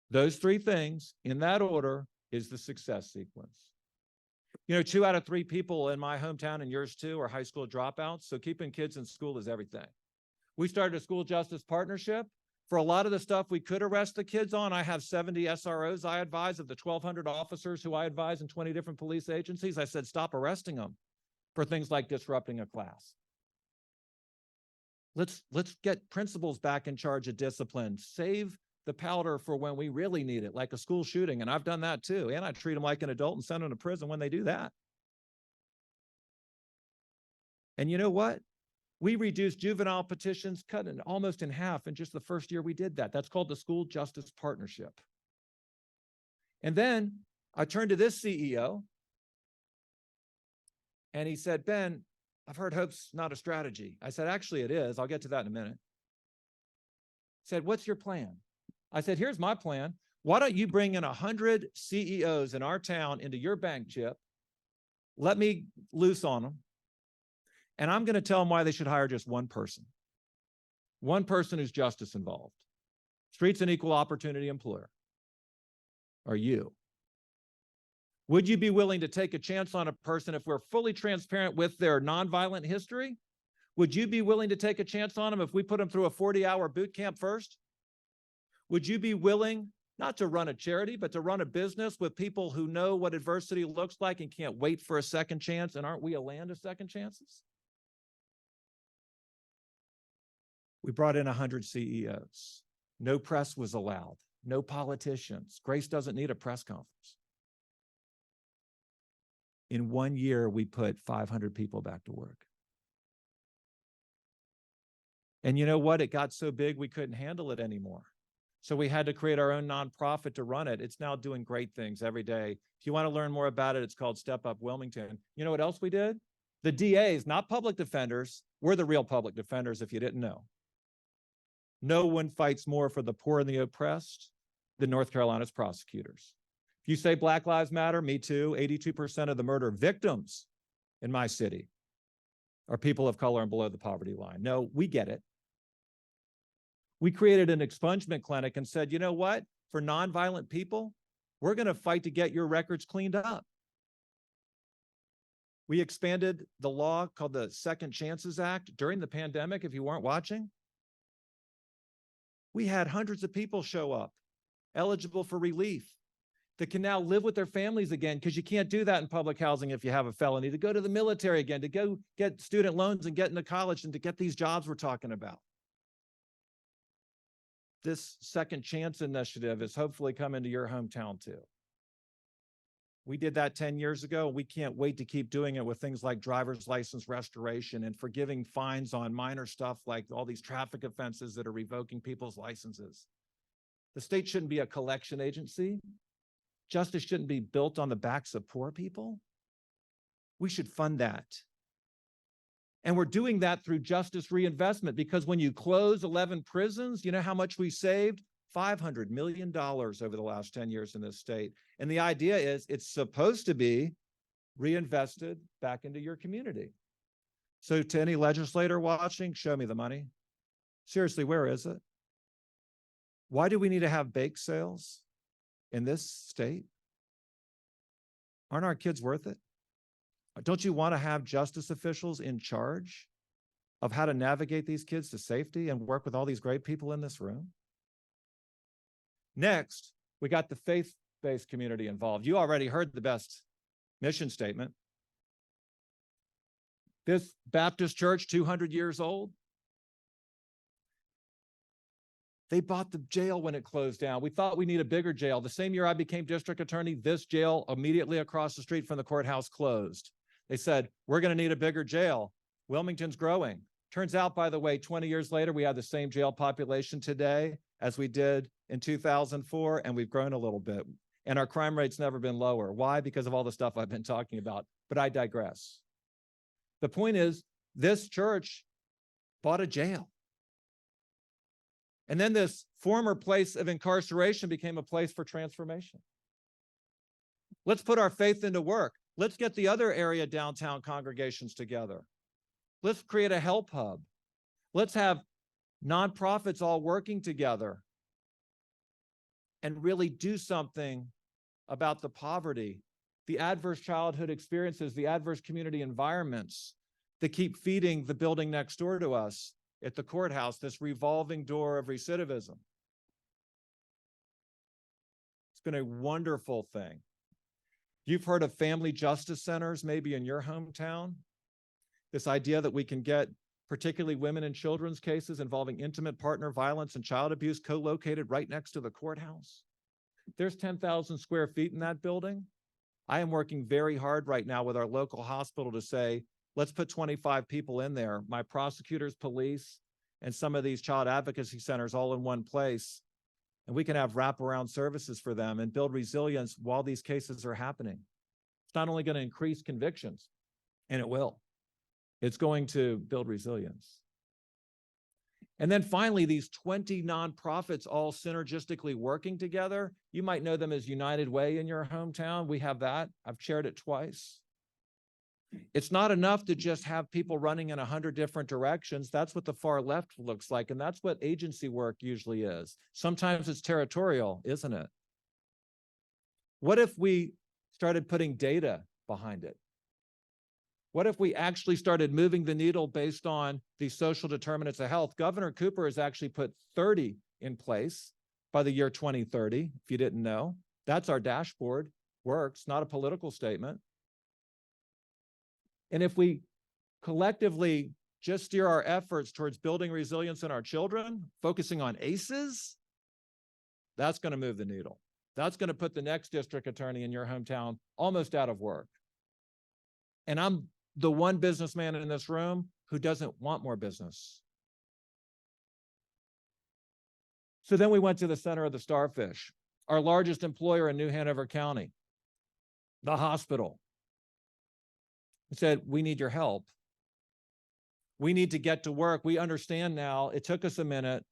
Those 3 things in that order is the success sequence. You know, 2 out of 3 people in my hometown and yours too are high school dropouts. So keeping kids in school is everything. We started a school justice partnership. For a lot of the stuff we could arrest the kids on, I have 70 SROs I advise of the 1,200 officers who I advise in 20 different police agencies. I said, stop arresting them for things like disrupting a class. Let's get principals back in charge of discipline. Save the powder for when we really need it, like a school shooting. And I've done that too. And I treat them like an adult and send them to prison when they do that. And you know what? We reduced juvenile petitions, cut it almost in half in just the first year we did that. That's called the School Justice Partnership. And then I turned to this CEO and he said, Ben, I've heard hope's not a strategy. I said, actually it is. I'll get to that in a minute. He said, what's your plan? I said, here's my plan. Why don't you bring in 100 CEOs in our town into your bank, Chip? Let me loose on them. And I'm going to tell them why they should hire just one person who's justice involved. Streets and equal opportunity employer. Are you? Would you be willing to take a chance on a person if we're fully transparent with their nonviolent history? Would you be willing to take a chance on them if we put them through a 40-hour boot camp first? Would you be willing not to run a charity, but to run a business with people who know what adversity looks like and can't wait for a second chance? And aren't we a land of second chances? We brought in 100 CEOs. No press was allowed. No politicians. Grace doesn't need a press conference. In 1 year, we put 500 people back to work. And you know what? It got so big, we couldn't handle it anymore. So we had to create our own nonprofit to run it. It's now doing great things every day. If you want to learn more about it, it's called Step Up Wilmington. You know what else we did? The DAs, not public defenders, we're the real public defenders if you didn't know. No one fights more for the poor and the oppressed than North Carolina's prosecutors. If you say Black Lives Matter, me too, 82% of the murder victims in my city are people of color and below the poverty line. No, we get it. We created an expungement clinic and said, you know what? For nonviolent people, we're going to fight to get your records cleaned up. We expanded the law called the Second Chances Act during the pandemic, if you weren't watching. We had hundreds of people show up eligible for relief that can now live with their families again, because you can't do that in public housing if you have a felony, to go to the military again, to go get student loans and get into college and to get these jobs we're talking about. This Second Chance initiative is hopefully coming to your hometown too. We did that 10 years ago. We can't wait to keep doing it with things like driver's license restoration and forgiving fines on minor stuff like all these traffic offenses that are revoking people's licenses. The state shouldn't be a collection agency. Justice shouldn't be built on the backs of poor people. We should fund that. And we're doing that through justice reinvestment, because when you close 11 prisons, you know how much we saved? $500 million over the last 10 years in this state. And the idea is it's supposed to be reinvested back into your community. So to any legislator watching, show me the money. Seriously, where is it? Why do we need to have bake sales in this state? Aren't our kids worth it? Don't you want to have justice officials in charge of how to navigate these kids to safety and work with all these great people in this room? Next, we got the faith-based community involved. You already heard the best mission statement. This Baptist church, 200 years old, they bought the jail when it closed down. We thought we need a bigger jail. The same year I became district attorney, this jail immediately across the street from the courthouse closed. They said, we're going to need a bigger jail. Wilmington's growing. Turns out, by the way, 20 years later, we have the same jail population today as we did in 2004, and we've grown a little bit. And our crime rate's never been lower. Why? Because of all the stuff I've been talking about. But I digress. The point is, this church bought a jail. And then this former place of incarceration became a place for transformation. Let's put our faith into work. Let's get the other area downtown congregations together. Let's create a help hub. Let's have nonprofits all working together and really do something about the poverty, the adverse childhood experiences, the adverse community environments that keep feeding the building next door to us at the courthouse, this revolving door of recidivism. It's been a wonderful thing. You've heard of family justice centers, maybe in your hometown. This idea that we can get particularly women and children's cases involving intimate partner violence and child abuse co-located right next to the courthouse. There's 10,000 square feet in that building. I am working very hard right now with our local hospital to say, let's put 25 people in there, my prosecutors, police, and some of these child advocacy centers all in one place. And we can have wraparound services for them and build resilience while these cases are happening. It's not only going to increase convictions, and it will. It's going to build resilience. And then finally, these 20 nonprofits all synergistically working together. You might know them as United Way in your hometown. We have that. I've chaired it twice. It's not enough to just have people running in 100 different directions. That's what the far left looks like, and that's what agency work usually is. Sometimes it's territorial, isn't it? What if we started putting data behind it? What if we actually started moving the needle based on the social determinants of health? Governor Cooper has actually put 30 in place by the year 2030, if you didn't know. That's our dashboard. Works, not a political statement. And if we collectively just steer our efforts towards building resilience in our children, focusing on ACEs, that's going to move the needle. That's going to put the next district attorney in your hometown almost out of work. And I'm the one businessman in this room who doesn't want more business. So then we went to the center of the starfish, our largest employer in New Hanover County, the hospital. We said, we need your help. We need to get to work. We understand now, it took us a minute,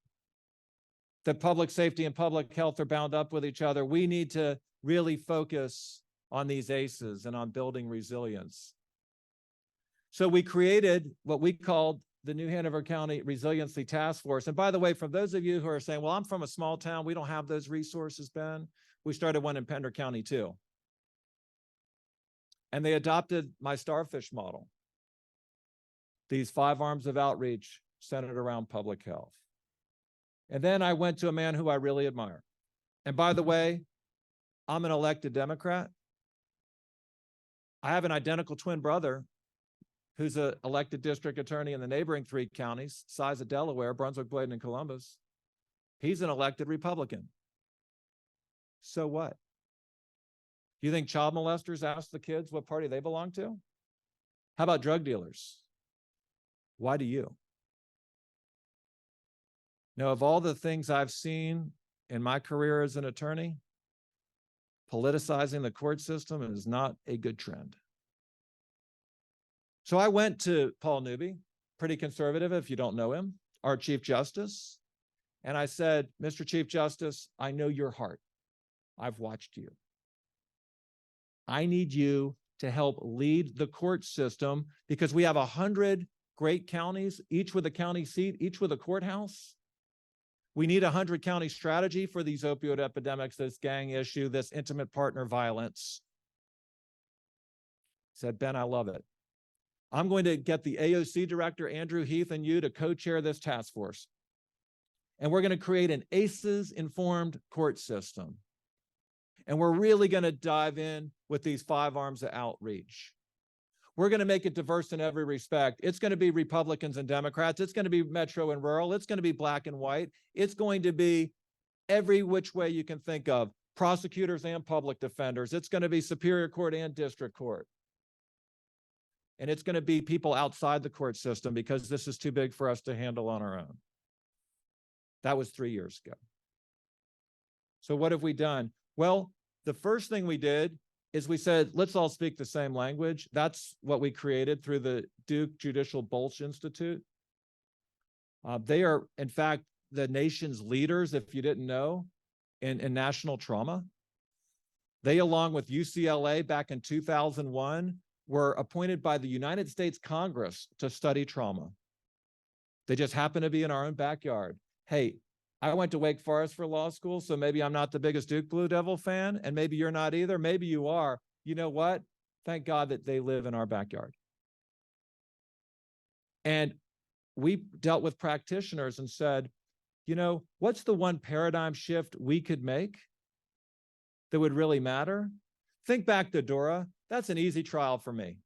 that public safety and public health are bound up with each other. We need to really focus on these ACEs and on building resilience. So we created what we called the New Hanover County Resiliency Task Force. And by the way, for those of you who are saying, well, I'm from a small town, we don't have those resources, Ben, we started one in Pender County too. And they adopted my starfish model. These 5 arms of outreach centered around public health. And then I went to a man who I really admire. And by the way, I'm an elected Democrat. I have an identical twin brother who's an elected district attorney in the neighboring 3 counties, size of Delaware, Brunswick, Bladen, and Columbus. He's an elected Republican. So what? Do you think child molesters ask the kids what party they belong to? How about drug dealers? Why do you? Now, of all the things I've seen in my career as an attorney, politicizing the court system is not a good trend. So I went to Paul Newby, pretty conservative if you don't know him, our Chief Justice, and I said, Mr. Chief Justice, I know your heart. I've watched you. I need you to help lead the court system because we have 100 great counties, each with a county seat, each with a courthouse. We need a 100-county strategy for these opioid epidemics, this gang issue, this intimate partner violence. Said, Ben, I love it. I'm going to get the AOC director, Andrew Heath, and you to co-chair this task force. And we're going to create an ACEs-informed court system. And we're really going to dive in with these 5 arms of outreach. We're going to make it diverse in every respect. It's going to be Republicans and Democrats. It's going to be metro and rural. It's going to be black and white. It's going to be every which way you can think of, prosecutors and public defenders. It's going to be Superior Court and District Court. And it's going to be people outside the court system because this is too big for us to handle on our own. That was 3 years ago. So what have we done? Well, the first thing we did is we said, let's all speak the same language. That's what we created through the Duke Judicial Bolch Institute. They are, in fact, the nation's leaders, if you didn't know, in national trauma. They, along with UCLA back in 2001, were appointed by the United States Congress to study trauma. They just happen to be in our own backyard. Hey, I went to Wake Forest for law school, so maybe I'm not the biggest Duke Blue Devil fan, and maybe you're not either. Maybe you are. You know what? Thank God that they live in our backyard. And we dealt with practitioners and said, you know, what's the one paradigm shift we could make that would really matter? Think back to Dora. That's an easy trial for me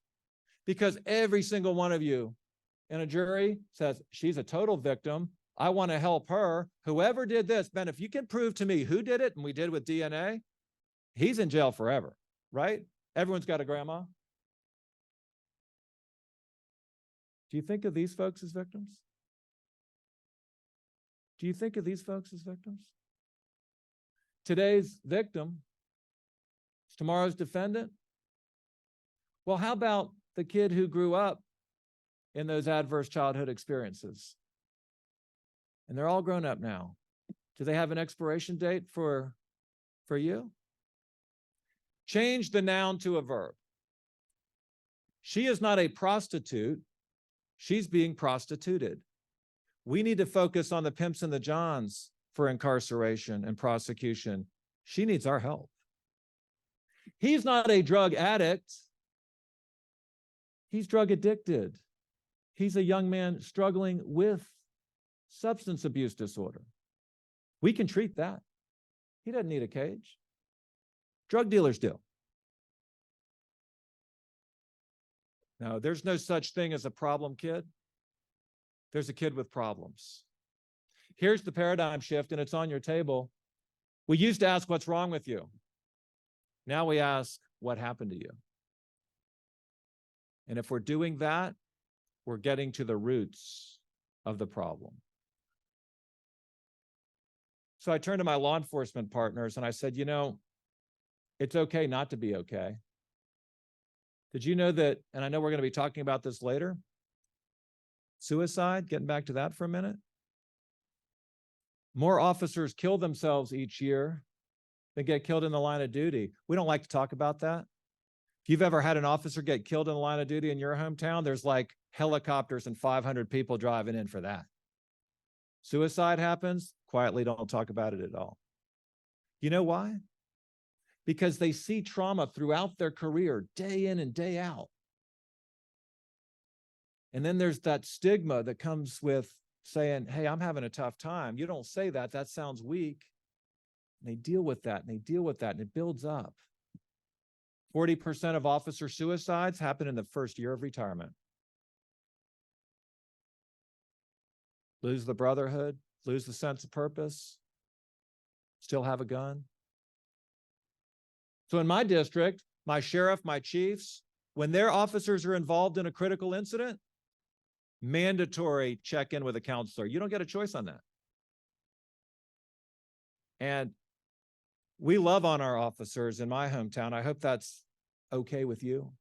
because every single one of you in a jury says she's a total victim. I want to help her. Whoever did this, Ben, if you can prove to me who did it, and we did with DNA, he's in jail forever, right? Everyone's got a grandma. Do you think of these folks as victims? Do you think of these folks as victims? Today's victim is tomorrow's defendant. Well, how about the kid who grew up in those adverse childhood experiences? And they're all grown up now. Do they have an expiration date for you? Change the noun to a verb. She is not a prostitute. She's being prostituted. We need to focus on the pimps and the johns for incarceration and prosecution. She needs our help. He's not a drug addict. He's drug addicted. He's a young man struggling with substance abuse disorder. We can treat that. He doesn't need a cage. Drug dealers do. No, there's no such thing as a problem kid. There's a kid with problems. Here's the paradigm shift, and it's on your table. We used to ask, what's wrong with you? Now we ask, what happened to you? And if we're doing that, we're getting to the roots of the problem. So I turned to my law enforcement partners and I said, you know, it's okay not to be okay. Did you know that, and I know we're going to be talking about this later, suicide, getting back to that for a minute. More officers kill themselves each year than get killed in the line of duty. We don't like to talk about that. If you've ever had an officer get killed in the line of duty in your hometown, there's like helicopters and 500 people driving in for that. Suicide happens, quietly don't talk about it at all. You know why? Because they see trauma throughout their career, day in and day out. And then there's that stigma that comes with saying, hey, I'm having a tough time. You don't say that, that sounds weak. And they deal with that and they deal with that and it builds up. 40% of officer suicides happen in the first year of retirement. Lose the brotherhood, lose the sense of purpose, still have a gun. So in my district, my sheriff, my chiefs, when their officers are involved in a critical incident, mandatory check-in with a counselor. You don't get a choice on that. And we love on our officers in my hometown. I hope that's okay with you.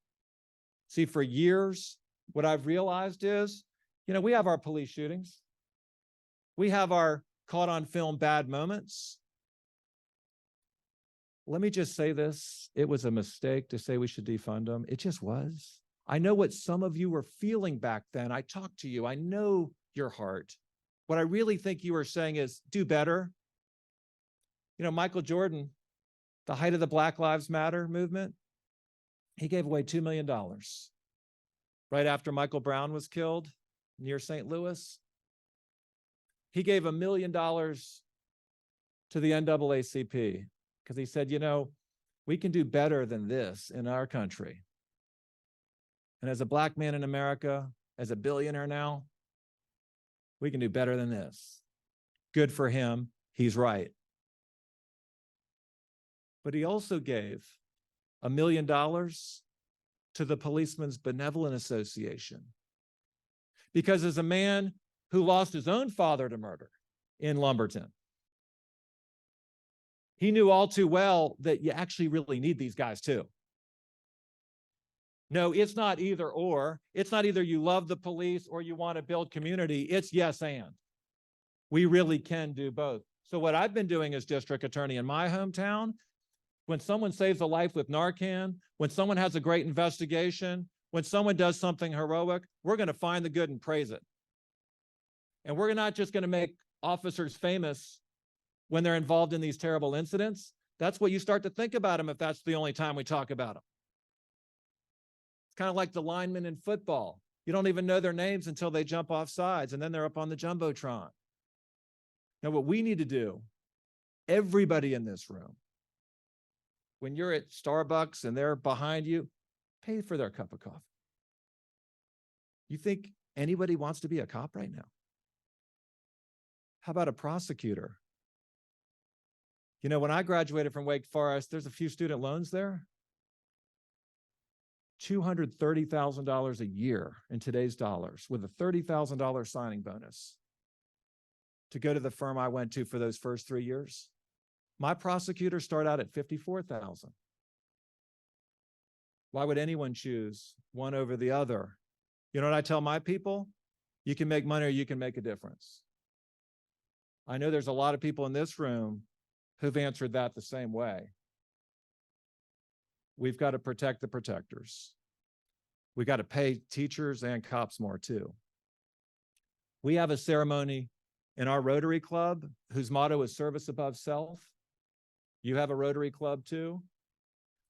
See, for years, what I've realized is, you know, we have our police shootings. We have our caught on film bad moments. Let me just say this. It was a mistake to say we should defund them. It just was. I know what some of you were feeling back then. I talked to you. I know your heart. What I really think you were saying is do better. You know, Michael Jordan, the height of the Black Lives Matter movement, he gave away $2 million right after Michael Brown was killed near St. Louis. He gave $1 million to the NAACP because he said, you know, we can do better than this in our country. And as a Black man in America, as a billionaire now, we can do better than this. Good for him. He's right. But he also gave $1 million to the Policemen's Benevolent Association. Because as a man who lost his own father to murder in Lumberton, he knew all too well that you actually really need these guys too. No, it's not either or. It's not either you love the police or you want to build community. It's yes and. We really can do both. So what I've been doing as district attorney in my hometown, when someone saves a life with Narcan, when someone has a great investigation, when someone does something heroic, we're going to find the good and praise it. And we're not just going to make officers famous when they're involved in these terrible incidents. That's what you start to think about them if that's the only time we talk about them. It's kind of like the linemen in football. You don't even know their names until they jump off sides and then they're up on the Jumbotron. Now, what we need to do, everybody in this room, when you're at Starbucks and they're behind you, pay for their cup of coffee. You think anybody wants to be a cop right now? How about a prosecutor? You know, when I graduated from Wake Forest, there's a few student loans there. $230,000 a year in today's dollars with a $30,000 signing bonus to go to the firm I went to for those first 3 years. My prosecutors start out at $54,000. Why would anyone choose one over the other? You know what I tell my people? You can make money or you can make a difference. I know there's a lot of people in this room who've answered that the same way. We've got to protect the protectors. We got to pay teachers and cops more too. We have a ceremony in our Rotary Club whose motto is service above self. You have a Rotary Club too.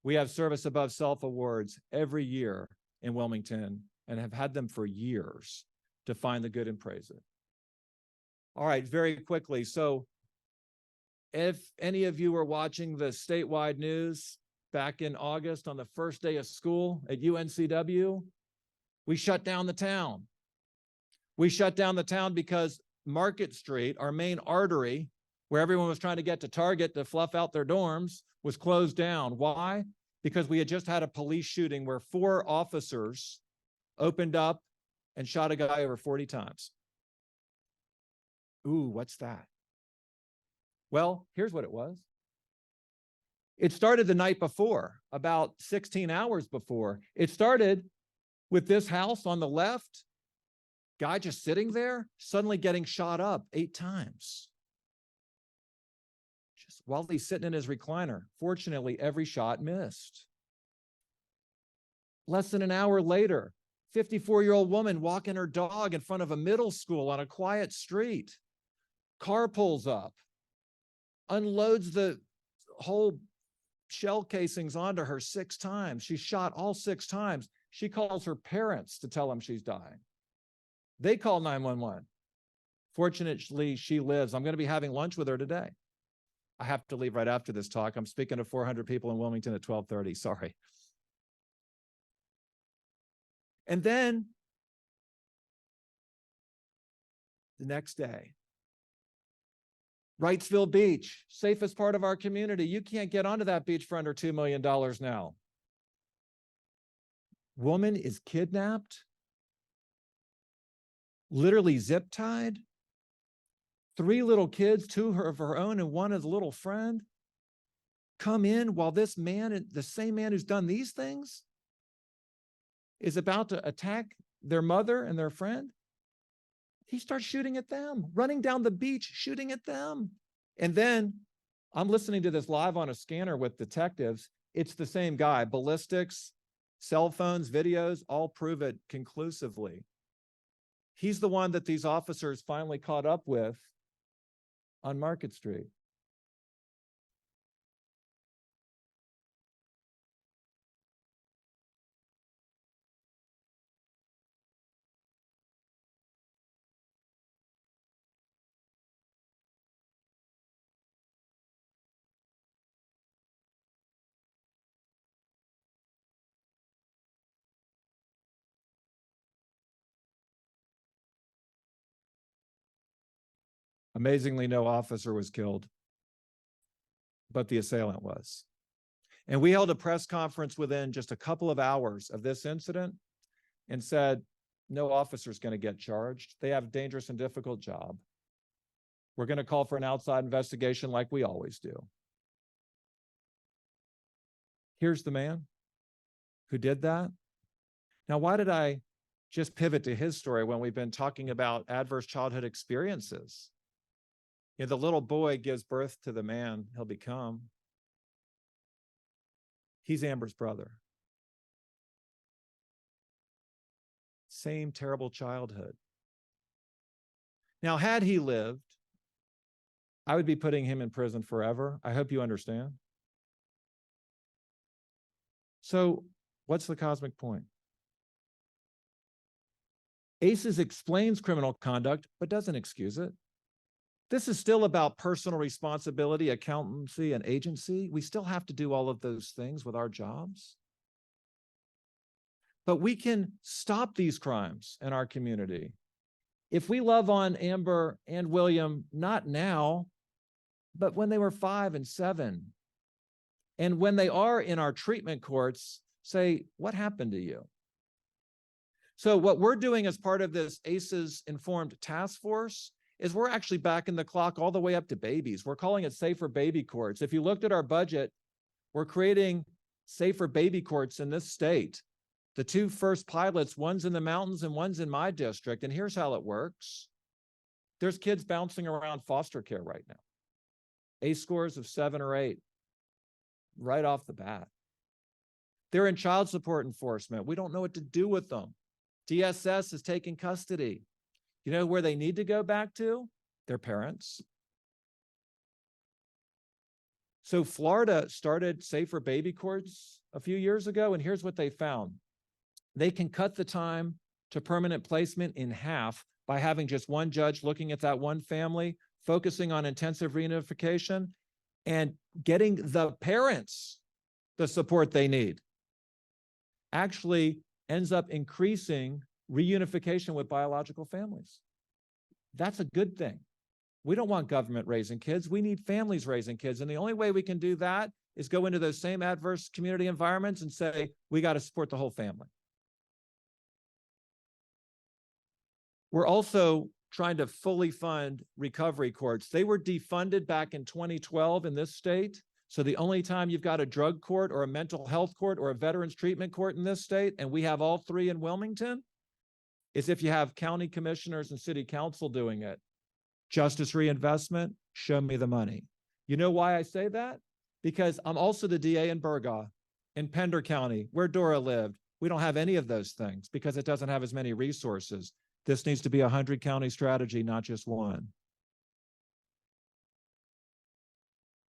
We have service above self awards every year in Wilmington and have had them for years to find the good and praise it. All right, very quickly. So if any of you were watching the statewide news back in August on the first day of school at UNCW, we shut down the town. We shut down the town because Market Street, our main artery, where everyone was trying to get to Target to fluff out their dorms, was closed down. Why? Because we had just had a police shooting where 4 officers opened up and shot a guy over 40 times. Ooh, what's that? Well, here's what it was. It started the night before, about 16 hours before. It started with this house on the left, guy just sitting there, suddenly getting shot up 8 times. Just while he's sitting in his recliner. Fortunately, every shot missed. Less than an hour later, 54-year-old woman walking her dog in front of a middle school on a quiet street. Car pulls up, unloads the whole shell casings onto her 6 times. She's shot all 6 times. She calls her parents to tell them she's dying. They call 911. Fortunately, she lives. I'm going to be having lunch with her today. I have to leave right after this talk. I'm speaking to 400 people in Wilmington at 12:30. Sorry. And then the next day, Wrightsville Beach, safest part of our community. You can't get onto that beach for under $2 million now. Woman is kidnapped, literally zip tied. 3 little kids, 2 of her own and 1 is a little friend, come in while this man, the same man who's done these things, is about to attack their mother and their friend. He starts shooting at them, running down the beach, shooting at them. And then I'm listening to this live on a scanner with detectives. It's the same guy. Ballistics, cell phones, videos, all prove it conclusively. He's the one that these officers finally caught up with on Market Street. Amazingly, no officer was killed, but the assailant was. And we held a press conference within just a couple of hours of this incident and said, no officer's going to get charged. They have a dangerous and difficult job. We're going to call for an outside investigation like we always do. Here's the man who did that. Now, why did I just pivot to his story when we've been talking about adverse childhood experiences? You know, the little boy gives birth to the man he'll become. He's Amber's brother. Same terrible childhood. Now, had he lived, I would be putting him in prison forever. I hope you understand. So, what's the cosmic point? ACEs explains criminal conduct, but doesn't excuse it. This is still about personal responsibility, accountancy, and agency. We still have to do all of those things with our jobs. But we can stop these crimes in our community. If we love on Amber and William, not now, but when they were 5 and 7, and when they are in our treatment courts, say, what happened to you? So what we're doing as part of this ACEs Informed Task Force is we're actually backing the clock all the way up to babies. We're calling it Safer Baby Courts. If you looked at our budget, we're creating safer baby courts in this state. The 2 first pilots, one's in the mountains and one's in my district. And here's how it works. There's kids bouncing around foster care right now. ACE scores of 7 or 8, right off the bat. They're in child support enforcement. We don't know what to do with them. DSS is taking custody. You know where they need to go back to? Their parents. So Florida started safer baby courts a few years ago, and here's what they found. They can cut the time to permanent placement in half by having just one judge looking at that one family, focusing on intensive reunification, and getting the parents the support they need. Actually ends up increasing reunification with biological families. That's a good thing. We don't want government raising kids. We need families raising kids. And the only way we can do that is go into those same adverse community environments and say, we got to support the whole family. We're also trying to fully fund recovery courts. They were defunded back in 2012 in this state. So the only time you've got a drug court or a mental health court or a veterans treatment court in this state, and we have all three in Wilmington, is if you have county commissioners and city council doing it. Justice reinvestment, show me the money. You know why I say that? Because I'm also the DA in Burgaw, in Pender County, where Dora lived. We don't have any of those things because it doesn't have as many resources. This needs to be a 100-county strategy, not just one.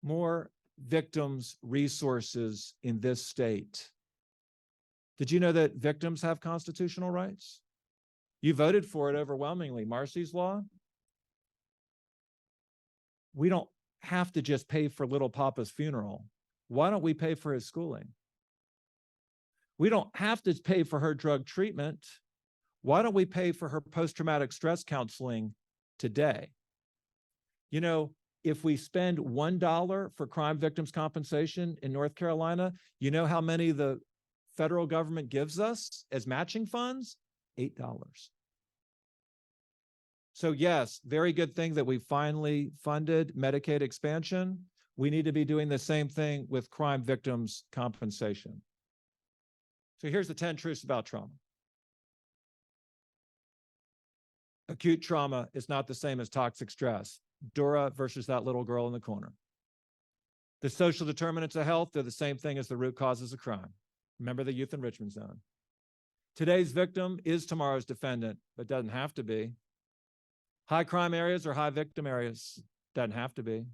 More victims' resources in this state. Did you know that victims have constitutional rights? You voted for it overwhelmingly. Marcy's Law. We don't have to just pay for little Papa's funeral. Why don't we pay for his schooling? We don't have to pay for her drug treatment. Why don't we pay for her post-traumatic stress counseling today? You know, if we spend $1 for crime victims compensation in North Carolina, you know how many the federal government gives us as matching funds? $8. So yes, very good thing that we finally funded Medicaid expansion. We need to be doing the same thing with crime victims compensation. So here's the 10 truths about trauma. Acute trauma is not the same as toxic stress. Dora versus that little girl in the corner. The social determinants of health, they're the same thing as the root causes of crime. Remember the youth enrichment zone. Today's victim is tomorrow's defendant, but doesn't have to be. High crime areas or high victim areas, doesn't have to be.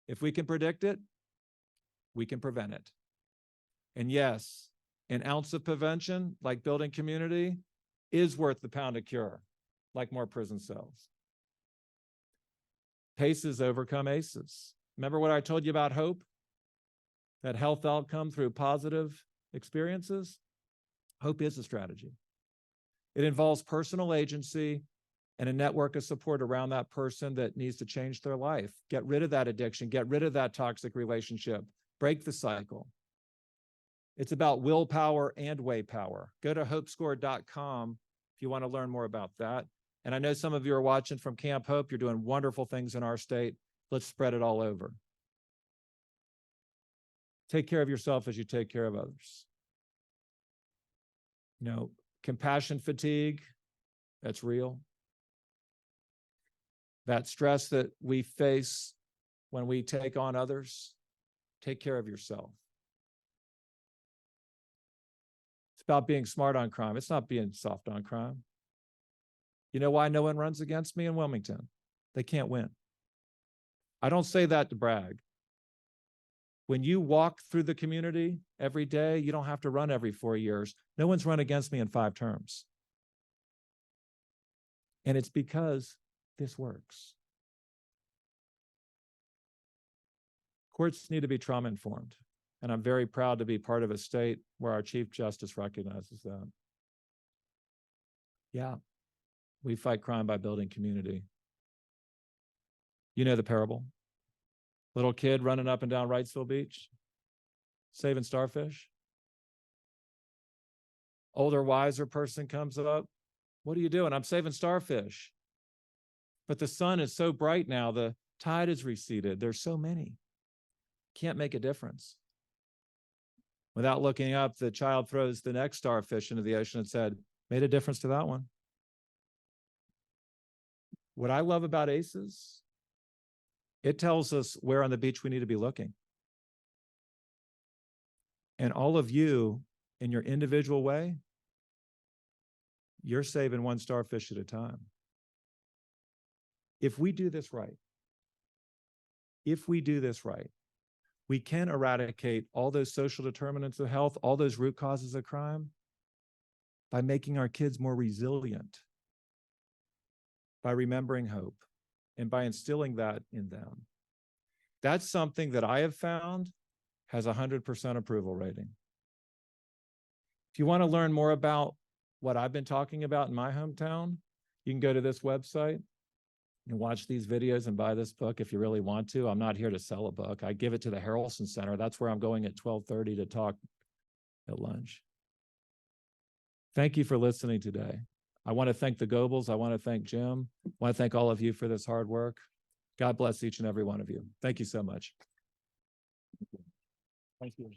If we can predict it, we can prevent it. And yes, an ounce of prevention, like building community, is worth the pound of cure, like more prison cells. PACEs overcome ACEs. Remember what I told you about hope? That health outcome through positive experiences? Hope is a strategy. It involves personal agency and a network of support around that person that needs to change their life. Get rid of that addiction, get rid of that toxic relationship, break the cycle. It's about willpower and way power. Go to hopescore.com if you want to learn more about that. And I know some of you are watching from Camp Hope. You're doing wonderful things in our state. Let's spread it all over. Take care of yourself as you take care of others. You know, compassion fatigue, that's real. That stress that we face when we take on others, take care of yourself. It's about being smart on crime. It's not being soft on crime. You know why no one runs against me in Wilmington? They can't win. I don't say that to brag. When you walk through the community every day, you don't have to run every 4 years. No one's run against me in 5 terms. And it's because this works. Courts need to be trauma informed. And I'm very proud to be part of a state where our Chief Justice recognizes that. Yeah, we fight crime by building community. You know the parable. Little kid running up and down Wrightsville Beach, saving starfish. Older, wiser person comes up. What are you doing? I'm saving starfish. But the sun is so bright now, the tide has receded. There's so many. Can't make a difference. Without looking up, the child throws the next starfish into the ocean and said, made a difference to that one. What I love about ACEs, it tells us where on the beach we need to be looking. And all of you, in your individual way, you're saving one starfish at a time. If we do this right, we can eradicate all those social determinants of health, all those root causes of crime, by making our kids more resilient, by remembering hope, and by instilling that in them. That's something that I have found has a 100% approval rating. If you want to learn more about what I've been talking about in my hometown, you can go to this website and watch these videos and buy this book if you really want to. I'm not here to sell a book. I give it to the Harrelson Center. That's where I'm going at 12:30 to talk at lunch. Thank you for listening today. I want to thank the Goebels. I want to thank Jim. I want to thank all of you for this hard work. God bless each and every one of you. Thank you so much. Thank you.